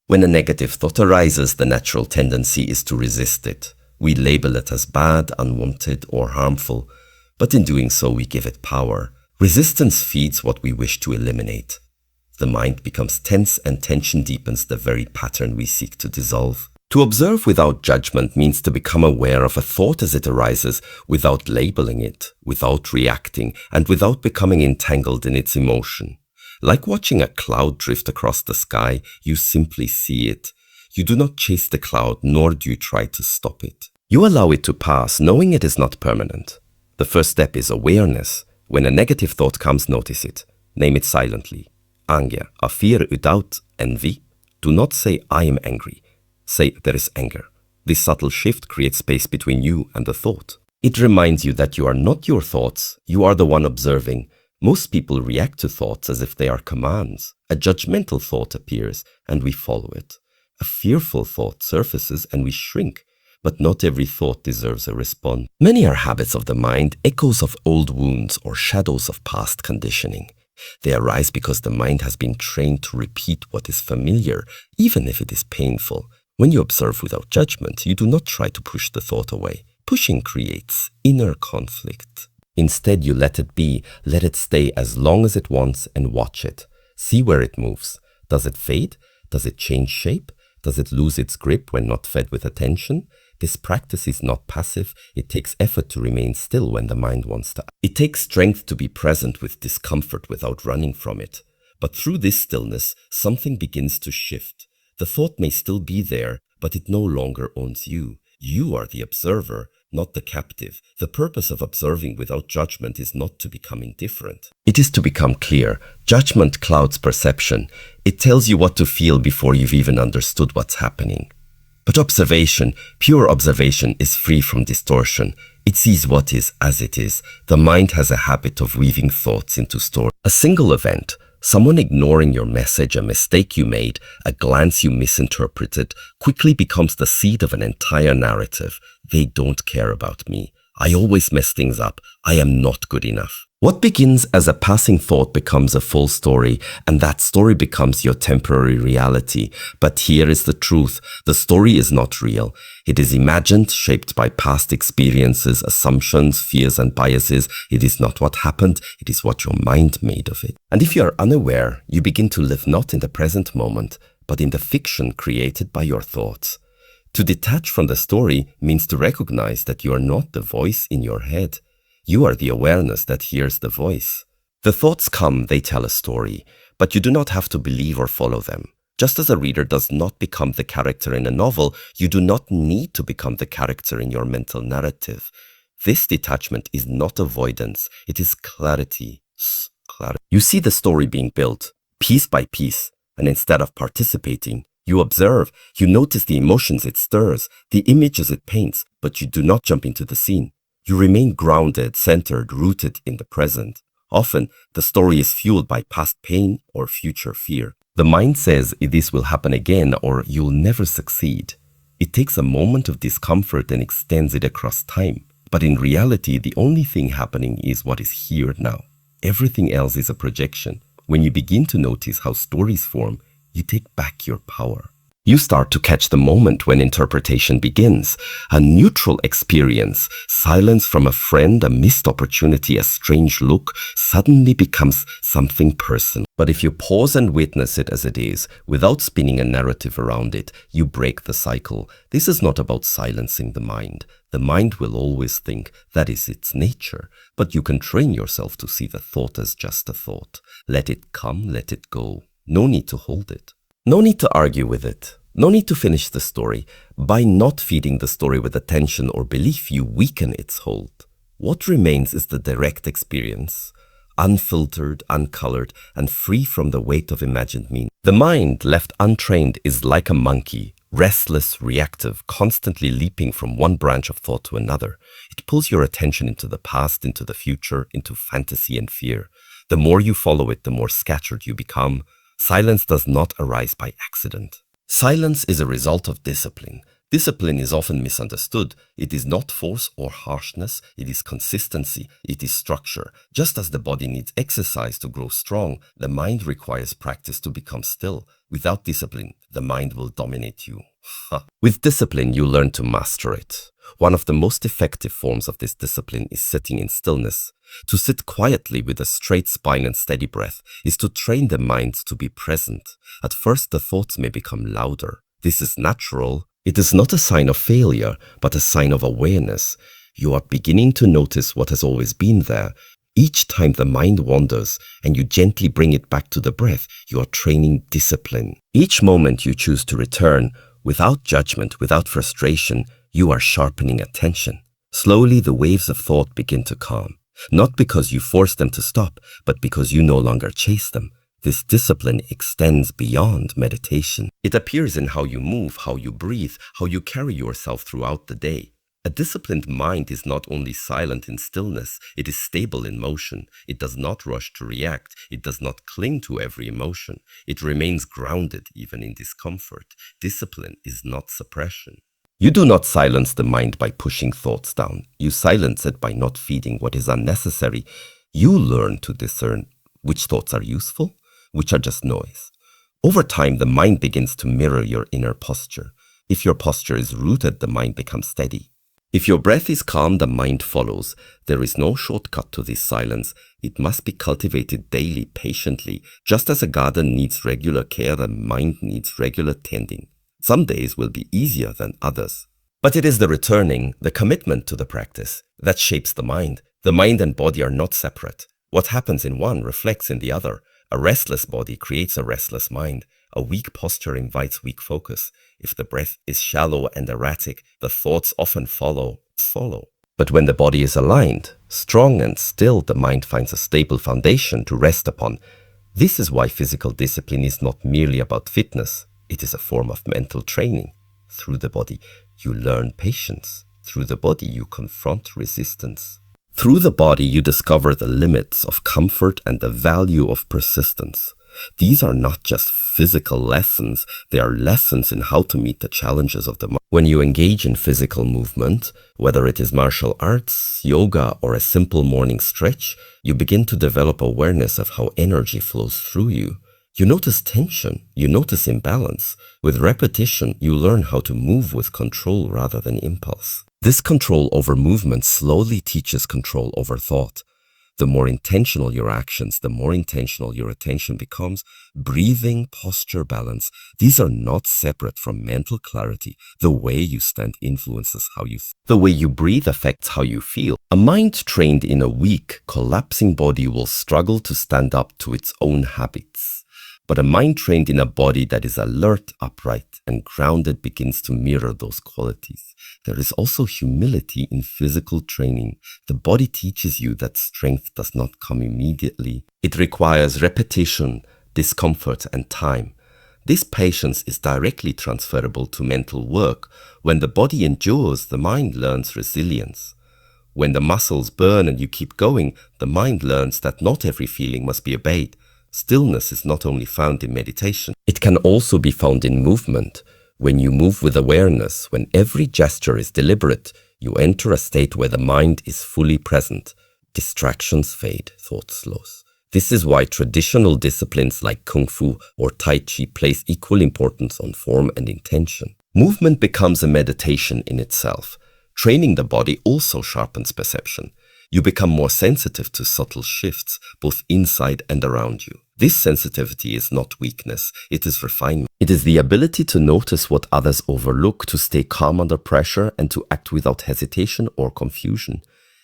When a negative thought arises, the natural tendency is to resist it. We label it as bad, unwanted, or harmful, but in doing so we give it power. Resistance feeds what we wish to eliminate. The mind becomes tense and tension deepens the very pattern we seek to dissolve. To observe without judgment means to become aware of a thought as it arises without labeling it, without reacting, and without becoming entangled in its emotion. Like watching a cloud drift across the sky, you simply see it. You do not chase the cloud, nor do you try to stop it. You allow it to pass, knowing it is not permanent. The first step is awareness. When a negative thought comes, notice it. Name it silently. Anger, fear, doubt, envy. Do not say, I am angry. Say, there is anger. This subtle shift creates space between you and the thought. It reminds you that you are not your thoughts. You are the one observing. Most people react to thoughts as if they are commands. A judgmental thought appears and we follow it. A fearful thought surfaces and we shrink. But not every thought deserves a response. Many are habits of the mind, echoes of old wounds or shadows of past conditioning. They arise because the mind has been trained to repeat what is familiar, even if it is painful. When you observe without judgment, you do not try to push the thought away. Pushing creates inner conflict. Instead, you let it be, let it stay as long as it wants and watch it. See where it moves. Does it fade? Does it change shape? Does it lose its grip when not fed with attention? This practice is not passive. It takes effort to remain still when the mind wants to. It takes strength to be present with discomfort without running from it. But through this stillness, something begins to shift. The thought may still be there, but it no longer owns you. You are the observer, not the captive. The purpose of observing without judgment is not to become indifferent. It is to become clear. Judgment clouds perception. It tells you what to feel before you've even understood what's happening. But observation, pure observation, is free from distortion. It sees what is as it is. The mind has a habit of weaving thoughts into stories. A single event, someone ignoring your message, a mistake you made, a glance you misinterpreted, quickly becomes the seed of an entire narrative. They don't care about me. I always mess things up. I am not good enough. What begins as a passing thought becomes a full story, and that story becomes your temporary reality. But here is the truth. The story is not real. It is imagined, shaped by past experiences, assumptions, fears, and biases. It is not what happened. It is what your mind made of it. And if you are unaware, you begin to live not in the present moment, but in the fiction created by your thoughts. To detach from the story means to recognize that you are not the voice in your head. You are the awareness that hears the voice. The thoughts come, they tell a story, but you do not have to believe or follow them. Just as a reader does not become the character in a novel, you do not need to become the character in your mental narrative. This detachment is not avoidance, it is clarity. You see the story being built, piece by piece, and instead of participating, you observe, you notice the emotions it stirs, the images it paints, but you do not jump into the scene. You remain grounded, centered, rooted in the present. Often, the story is fueled by past pain or future fear. The mind says this will happen again or you'll never succeed. It takes a moment of discomfort and extends it across time. But in reality, the only thing happening is what is here now. Everything else is a projection. When you begin to notice how stories form, you take back your power. You start to catch the moment when interpretation begins. A neutral experience, silence from a friend, a missed opportunity, a strange look, suddenly becomes something personal. But if you pause and witness it as it is, without spinning a narrative around it, you break the cycle. This is not about silencing the mind. The mind will always think, that is its nature. But you can train yourself to see the thought as just a thought. Let it come, let it go. No need to hold it. No need to argue with it. No need to finish the story. By not feeding the story with attention or belief, you weaken its hold. What remains is the direct experience, unfiltered, uncolored, and free from the weight of imagined meaning. The mind, left untrained, is like a monkey, restless, reactive, constantly leaping from one branch of thought to another. It pulls your attention into the past, into the future, into fantasy and fear. The more you follow it, the more scattered you become. Silence does not arise by accident. Silence is a result of discipline. Discipline is often misunderstood. It is not force or harshness, it is consistency, it is structure. Just as the body needs exercise to grow strong, the mind requires practice to become still. Without discipline, the mind will dominate you. With discipline, you learn to master it. One of the most effective forms of this discipline is sitting in stillness. To sit quietly with a straight spine and steady breath is to train the mind to be present. At first, the thoughts may become louder. This is natural. It is not a sign of failure, but a sign of awareness. You are beginning to notice what has always been there. Each time the mind wanders and you gently bring it back to the breath, you are training discipline. Each moment you choose to return, without judgment, without frustration, you are sharpening attention. Slowly the waves of thought begin to calm. Not because you force them to stop, but because you no longer chase them. This discipline extends beyond meditation. It appears in how you move, how you breathe, how you carry yourself throughout the day. A disciplined mind is not only silent in stillness, it is stable in motion. It does not rush to react. It does not cling to every emotion. It remains grounded even in discomfort. Discipline is not suppression. You do not silence the mind by pushing thoughts down. You silence it by not feeding what is unnecessary. You learn to discern which thoughts are useful, which are just noise. Over time, the mind begins to mirror your inner posture. If your posture is rooted, the mind becomes steady. If your breath is calm, the mind follows. There is no shortcut to this silence. It must be cultivated daily, patiently. Just as a garden needs regular care, the mind needs regular tending. Some days will be easier than others. But it is the returning, the commitment to the practice, that shapes the mind. The mind and body are not separate. What happens in one reflects in the other. A restless body creates a restless mind. A weak posture invites weak focus. If the breath is shallow and erratic, the thoughts often follow. But when the body is aligned, strong and still, the mind finds a stable foundation to rest upon. This is why physical discipline is not merely about fitness. It is a form of mental training. Through the body, you learn patience. Through the body, you confront resistance. Through the body, you discover the limits of comfort and the value of persistence. These are not just physical lessons, they are lessons in how to meet the challenges of the mind. When you engage in physical movement, whether it is martial arts, yoga, or a simple morning stretch, you begin to develop awareness of how energy flows through you. You notice tension, you notice imbalance. With repetition, you learn how to move with control rather than impulse. This control over movement slowly teaches control over thought. The more intentional your actions, the more intentional your attention becomes. Breathing, posture, balance, these are not separate from mental clarity. The way you stand influences how you think. The way you breathe affects how you feel. A mind trained in a weak, collapsing body will struggle to stand up to its own habits. But a mind trained in a body that is alert, upright, and grounded begins to mirror those qualities. There is also humility in physical training. The body teaches you that strength does not come immediately. It requires repetition, discomfort, and time. This patience is directly transferable to mental work. When the body endures, the mind learns resilience. When the muscles burn and you keep going, the mind learns that not every feeling must be obeyed. Stillness is not only found in meditation, it can also be found in movement. When you move with awareness, when every gesture is deliberate, you enter a state where the mind is fully present. Distractions fade, thought slows. This is why traditional disciplines like Kung Fu or Tai Chi place equal importance on form and intention. Movement becomes a meditation in itself. Training the body also sharpens perception. You become more sensitive to subtle shifts, both inside and around you. This sensitivity is not weakness, it is refinement. It is the ability to notice what others overlook, to stay calm under pressure, and to act without hesitation or confusion.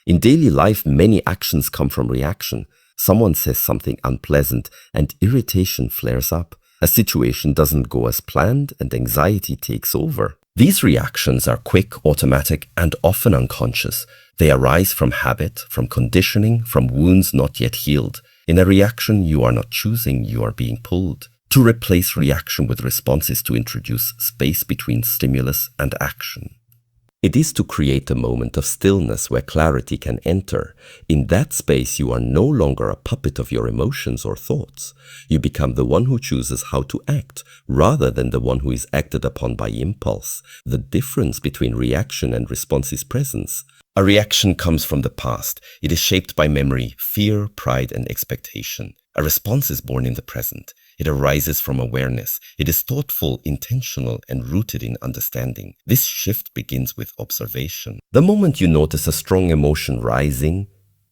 In daily life, many actions come from reaction. Someone says something unpleasant, and irritation flares up. A situation doesn't go as planned, and anxiety takes over. These reactions are quick, automatic, and often unconscious. They arise from habit, from conditioning, from wounds not yet healed. In a reaction, you are not choosing, you are being pulled. To replace reaction with response is to introduce space between stimulus and action. It is to create a moment of stillness where clarity can enter. In that space, you are no longer a puppet of your emotions or thoughts. You become the one who chooses how to act, rather than the one who is acted upon by impulse. The difference between reaction and response is presence. A reaction comes from the past. It is shaped by memory, fear, pride, and expectation. A response is born in the present. It arises from awareness. It is thoughtful, intentional, and rooted in understanding. This shift begins with observation. The moment you notice a strong emotion rising,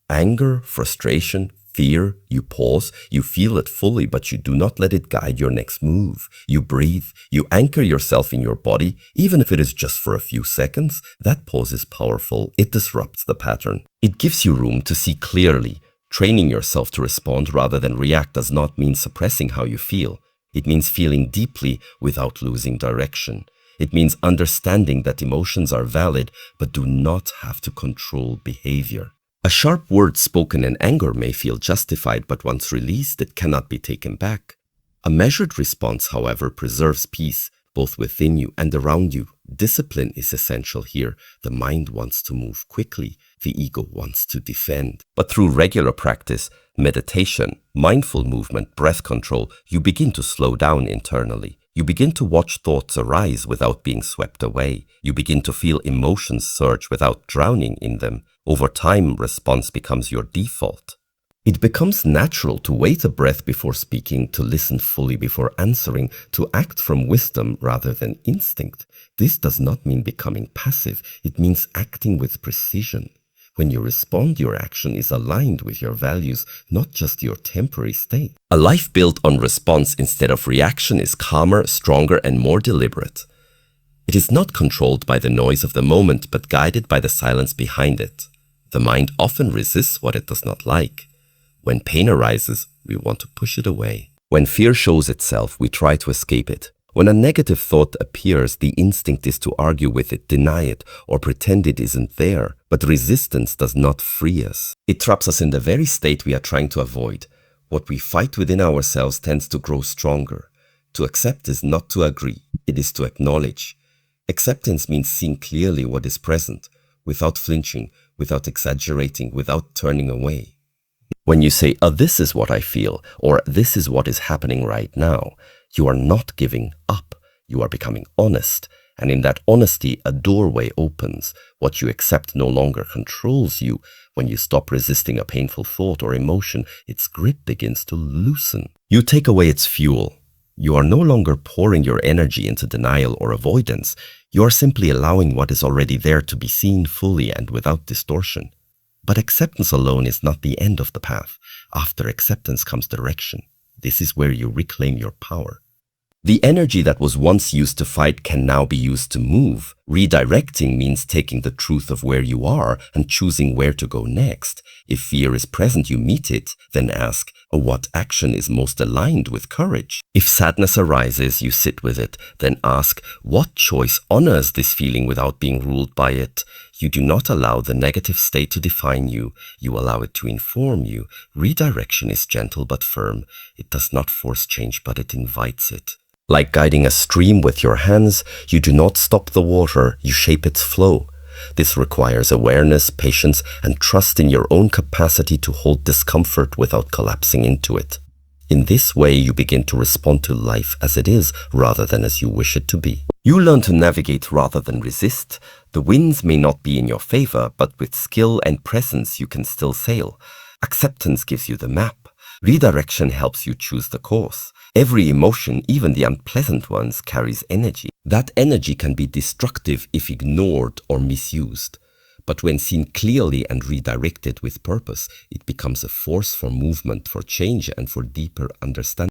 anger, frustration, fear, you pause, you feel it fully, but you do not let it guide your next move. You breathe, you anchor yourself in your body, even if it is just for a few seconds. That pause is powerful. It disrupts the pattern. It gives you room to see clearly. Training yourself to respond rather than react does not mean suppressing how you feel. It means feeling deeply without losing direction. It means understanding that emotions are valid but do not have to control behavior. A sharp word spoken in anger may feel justified, but once released, it cannot be taken back. A measured response, however, preserves peace, both within you and around you. Discipline is essential here. The mind wants to move quickly. The ego wants to defend. But through regular practice, meditation, mindful movement, breath control, you begin to slow down internally. You begin to watch thoughts arise without being swept away. You begin to feel emotions surge without drowning in them. Over time, response becomes your default. It becomes natural to wait a breath before speaking, to listen fully before answering, to act from wisdom rather than instinct. This does not mean becoming passive. It means acting with precision. When you respond, your action is aligned with your values, not just your temporary state. A life built on response instead of reaction is calmer, stronger, and more deliberate. It is not controlled by the noise of the moment, but guided by the silence behind it. The mind often resists what it does not like. When pain arises, we want to push it away. When fear shows itself, we try to escape it. When a negative thought appears, the instinct is to argue with it, deny it, or pretend it isn't there. But resistance does not free us. It traps us in the very state we are trying to avoid. What we fight within ourselves tends to grow stronger. To accept is not to agree, it is to acknowledge. Acceptance means seeing clearly what is present, without flinching, without exaggerating, without turning away. When you say, this is what I feel, or this is what is happening right now, you are not giving up. You are becoming honest. And in that honesty, a doorway opens. What you accept no longer controls you. When you stop resisting a painful thought or emotion, its grip begins to loosen. You take away its fuel. You are no longer pouring your energy into denial or avoidance. You are simply allowing what is already there to be seen fully and without distortion. But acceptance alone is not the end of the path. After acceptance comes direction. This is where you reclaim your power. The energy that was once used to fight can now be used to move. Redirecting means taking the truth of where you are and choosing where to go next. If fear is present, you meet it, then ask, what action is most aligned with courage? If sadness arises, you sit with it, then ask, what choice honors this feeling without being ruled by it? You do not allow the negative state to define you. You allow it to inform you. Redirection is gentle but firm. It does not force change, but it invites it. Like guiding a stream with your hands, you do not stop the water, you shape its flow. This requires awareness, patience, and trust in your own capacity to hold discomfort without collapsing into it. In this way, you begin to respond to life as it is, rather than as you wish it to be. You learn to navigate rather than resist. The winds may not be in your favor, but with skill and presence, you can still sail. Acceptance gives you the map. Redirection helps you choose the course. Every emotion, even the unpleasant ones, carries energy. That energy can be destructive if ignored or misused. But when seen clearly and redirected with purpose, it becomes a force for movement, for change, and for deeper understanding.